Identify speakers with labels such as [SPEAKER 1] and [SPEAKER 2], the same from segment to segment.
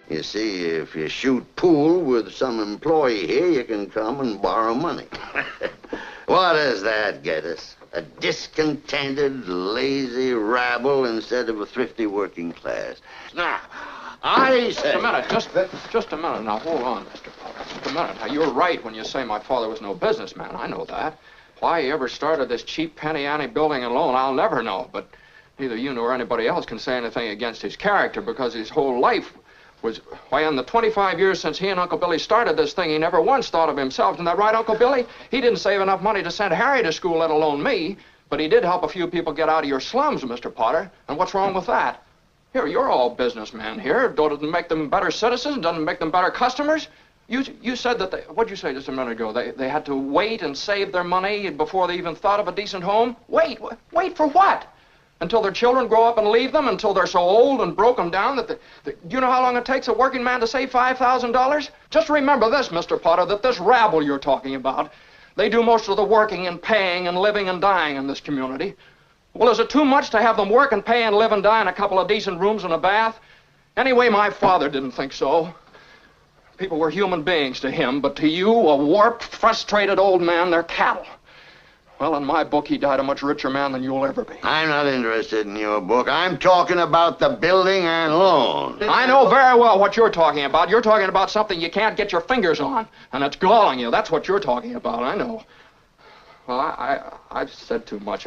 [SPEAKER 1] You see, if you shoot pool with some employee here, you can come and borrow money. What does that get us? A discontented, lazy rabble instead of a thrifty working class. Now, I say...
[SPEAKER 2] Just a minute. Just a minute. Now, hold on, Mr. Potter. Just a minute. Now, you're right when you say my father was no businessman. I know that. Why he ever started this cheap penny ante building and loan, I'll never know. But neither you nor anybody else can say anything against his character because his whole life was... Why, in the 25 years since he and Uncle Billy started this thing, he never once thought of himself. Isn't that right, Uncle Billy? He didn't save enough money to send Harry to school, let alone me. But he did help a few people get out of your slums, Mr. Potter. And what's wrong with that? Here, you're all businessmen here. Doesn't it make them better citizens? Doesn't it make them better customers? You said that they... What'd you say just a minute ago? They had to wait and save their money before they even thought of a decent home? Wait for what? Until their children grow up and leave them? Until they're so old and broken down that you know how long it takes a working man to save $5,000? Just remember this, Mr. Potter, that this rabble you're talking about, they do most of the working and paying and living and dying in this community. Well, is it too much to have them work and pay and live and die in a couple of decent rooms and a bath? Anyway, my father didn't think so. People were human beings to him, but to you, a warped, frustrated old man, they're cattle. Well, in my book, he died a much richer man than you'll ever be.
[SPEAKER 1] I'm not interested in your book. I'm talking about the building and loan.
[SPEAKER 2] I know very well what you're talking about. You're talking about something you can't get your fingers on, and it's galling you. That's what you're talking about, I know. Well, I've said too much.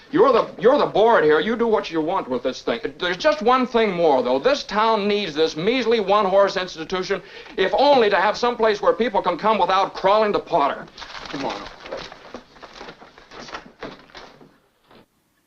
[SPEAKER 2] You're the board here. You do what you want with this thing. There's just one thing more, though. This town needs this measly one-horse institution, if only to have some place where people can come without crawling to Potter. Come on.